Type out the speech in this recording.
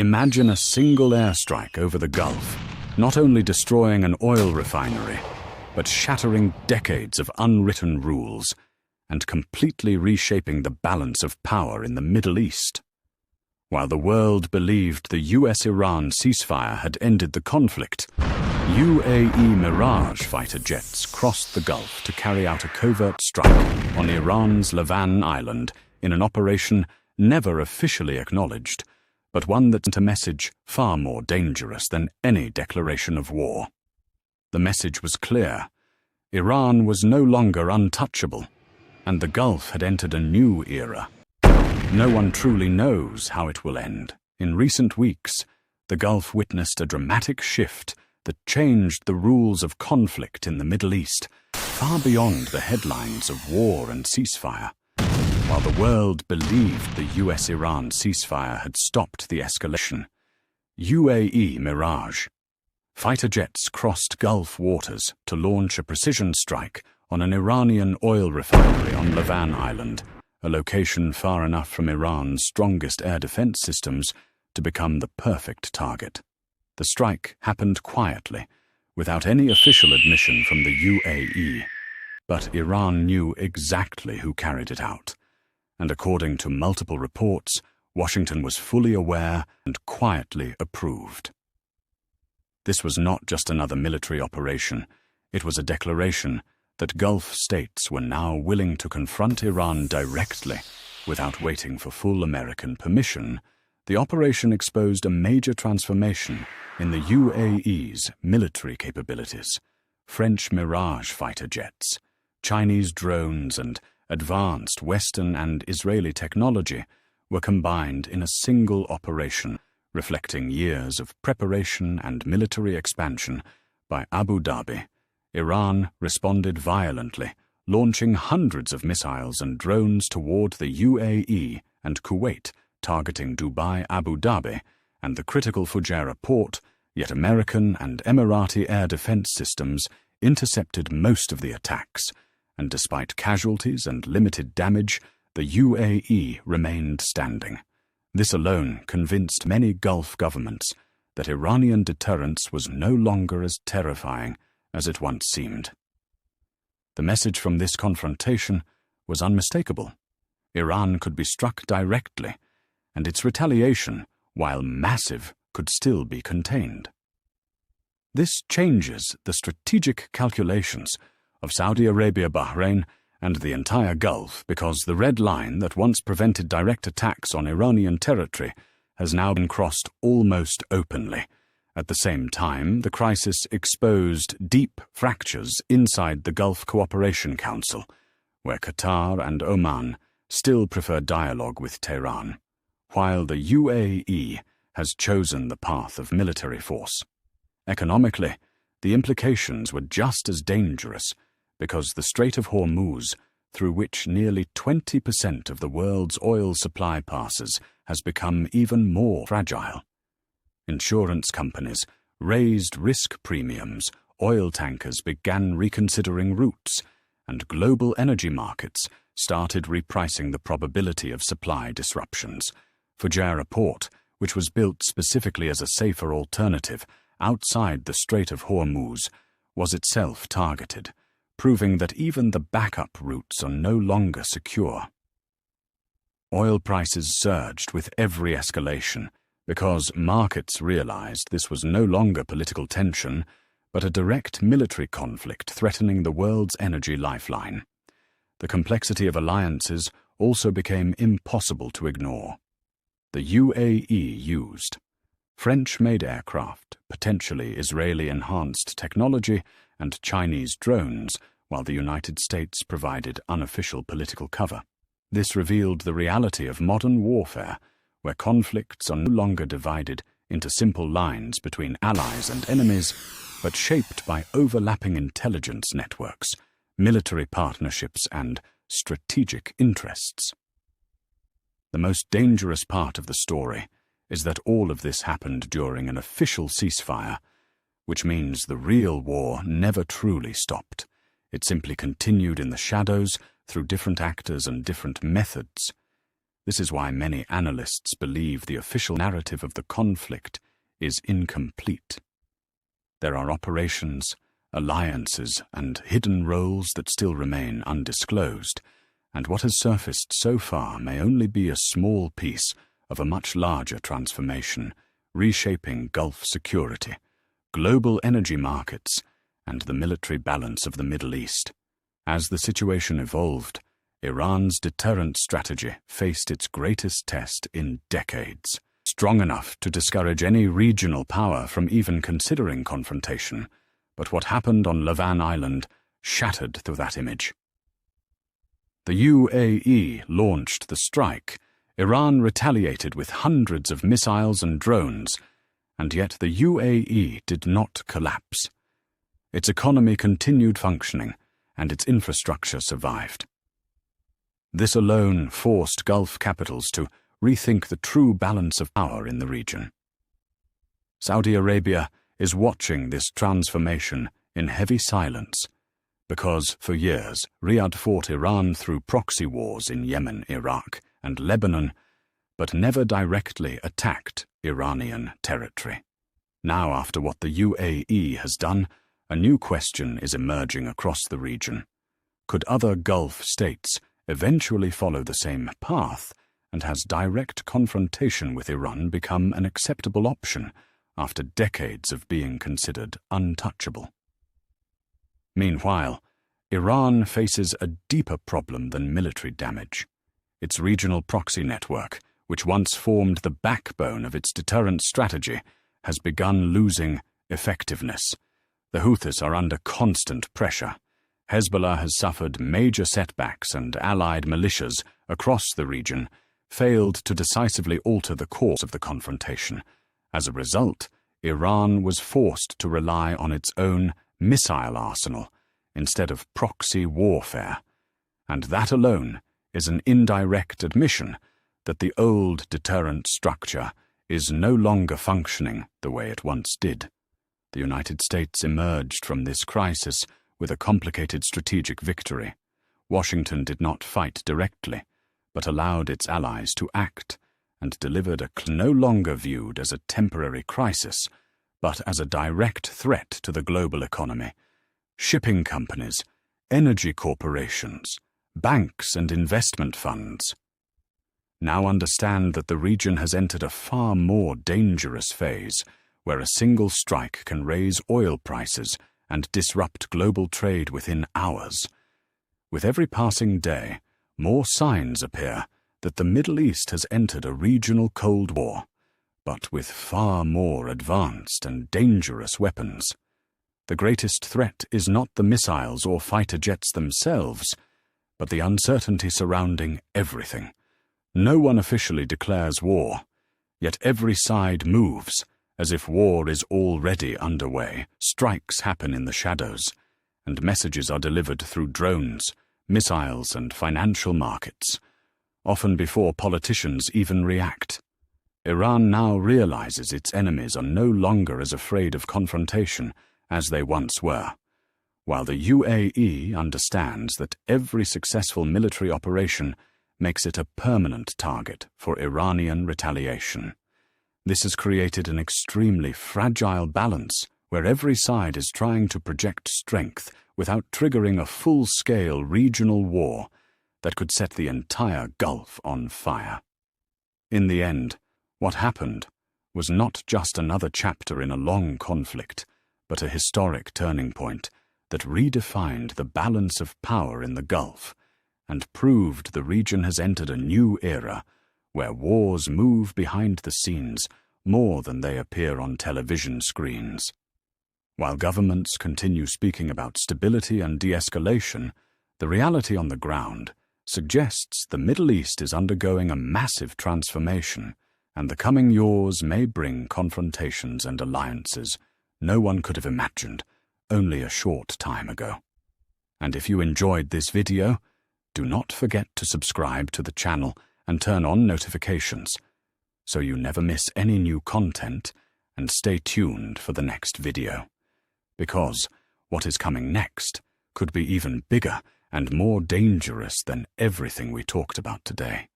Imagine a single airstrike over the Gulf, not only destroying an oil refinery, but shattering decades of unwritten rules and completely reshaping the balance of power in the Middle East. While the world believed the US-Iran ceasefire had ended the conflict, UAE Mirage fighter jets crossed the Gulf to carry out a covert strike on Iran's Lavan island in an operation never officially acknowledged, but one that sent a message far more dangerous than any declaration of war. The message was clear. Iran was no longer untouchable, and the Gulf had entered a new era. No one truly knows how it will end. In recent weeks, the Gulf witnessed a dramatic shift that changed the rules of conflict in the Middle East, far beyond the headlines of war and ceasefire. While the world believed the US-Iran ceasefire had stopped the escalation, UAE Mirage fighter jets crossed Gulf waters to launch a precision strike on an Iranian oil refinery on Lavan Island, a location far enough from Iran's strongest air defense systems to become the perfect target. The strike happened quietly, without any official admission from the UAE, but Iran knew exactly who carried it out. And according to multiple reports, Washington was fully aware and quietly approved. This was not just another military operation. It was a declaration that Gulf states were now willing to confront Iran directly without waiting for full American permission. The operation exposed a major transformation in the UAE's military capabilities. French Mirage fighter jets, Chinese drones, and advanced Western and Israeli technology were combined in a single operation, reflecting years of preparation and military expansion by Abu Dhabi. Iran responded violently, launching hundreds of missiles and drones toward the UAE and Kuwait, targeting Dubai, Abu Dhabi, and the critical Fujairah port, yet American and Emirati air defense systems intercepted most of the attacks, and despite casualties and limited damage, the UAE remained standing. This alone convinced many Gulf governments that Iranian deterrence was no longer as terrifying as it once seemed. The message from this confrontation was unmistakable. Iran could be struck directly, and its retaliation, while massive, could still be contained. This changes the strategic calculations of Saudi Arabia, Bahrain, and the entire Gulf, because the red line that once prevented direct attacks on Iranian territory has now been crossed almost openly. At the same time, the crisis exposed deep fractures inside the Gulf Cooperation Council, where Qatar and Oman still prefer dialogue with Tehran, while the UAE has chosen the path of military force. Economically, the implications were just as dangerous, because the Strait of Hormuz, through which nearly 20% of the world's oil supply passes, has become even more fragile. Insurance companies raised risk premiums, oil tankers began reconsidering routes, and global energy markets started repricing the probability of supply disruptions. Fujairah port, which was built specifically as a safer alternative outside the Strait of Hormuz, was itself targeted, proving that even the backup routes are no longer secure. Oil prices surged with every escalation because markets realized this was no longer political tension, but a direct military conflict threatening the world's energy lifeline. The complexity of alliances also became impossible to ignore. The UAE used French-made aircraft, potentially Israeli-enhanced technology, and Chinese drones, while the United States provided unofficial political cover. This revealed the reality of modern warfare, where conflicts are no longer divided into simple lines between allies and enemies, but shaped by overlapping intelligence networks, military partnerships, and strategic interests. The most dangerous part of the story is that all of this happened during an official ceasefire, which means the real war never truly stopped. It simply continued in the shadows through different actors and different methods. This is why many analysts believe the official narrative of the conflict is incomplete. There are operations, alliances, and hidden roles that still remain undisclosed, and what has surfaced so far may only be a small piece of a much larger transformation, reshaping Gulf security, global energy markets, and the military balance of the Middle East. As the situation evolved, Iran's deterrent strategy faced its greatest test in decades, strong enough to discourage any regional power from even considering confrontation. But what happened on Lavan Island shattered through that image. The UAE launched the strike. Iran retaliated with hundreds of missiles and drones, and yet the UAE did not collapse. Its economy continued functioning, and its infrastructure survived. This alone forced Gulf capitals to rethink the true balance of power in the region. Saudi Arabia is watching this transformation in heavy silence, because for years Riyadh fought Iran through proxy wars in Yemen, Iraq, and Lebanon, but never directly attacked Iranian territory. Now, after what the UAE has done, a new question is emerging across the region. Could other Gulf states eventually follow the same path, and has direct confrontation with Iran become an acceptable option after decades of being considered untouchable? Meanwhile, Iran faces a deeper problem than military damage. Its regional proxy network, which once formed the backbone of its deterrent strategy, has begun losing effectiveness. The Houthis are under constant pressure. Hezbollah has suffered major setbacks, and allied militias across the region failed to decisively alter the course of the confrontation. As a result, Iran was forced to rely on its own missile arsenal instead of proxy warfare, and that alone is an indirect admission that the old deterrent structure is no longer functioning the way it once did. The United States emerged from this crisis with a complicated strategic victory. Washington did not fight directly, but allowed its allies to act, and delivered a no longer viewed as a temporary crisis, but as a direct threat to the global economy. Shipping companies, energy corporations, banks and investment funds now understand that the region has entered a far more dangerous phase, where a single strike can raise oil prices and disrupt global trade within hours. With every passing day, more signs appear that the Middle East has entered a regional Cold War, but with far more advanced and dangerous weapons. The greatest threat is not the missiles or fighter jets themselves, but the uncertainty surrounding everything. No one officially declares war, yet every side moves as if war is already underway. Strikes happen in the shadows, and messages are delivered through drones, missiles, and financial markets, often before politicians even react. Iran now realizes its enemies are no longer as afraid of confrontation as they once were, while the UAE understands that every successful military operation makes it a permanent target for Iranian retaliation. This has created an extremely fragile balance where every side is trying to project strength without triggering a full-scale regional war that could set the entire Gulf on fire. In the end, what happened was not just another chapter in a long conflict, but a historic turning point that redefined the balance of power in the Gulf and proved the region has entered a new era where wars move behind the scenes more than they appear on television screens. While governments continue speaking about stability and de-escalation, the reality on the ground suggests the Middle East is undergoing a massive transformation, and the coming years may bring confrontations and alliances no one could have imagined only a short time ago. And if you enjoyed this video, do not forget to subscribe to the channel and turn on notifications so you never miss any new content, and stay tuned for the next video, because what is coming next could be even bigger and more dangerous than everything we talked about today.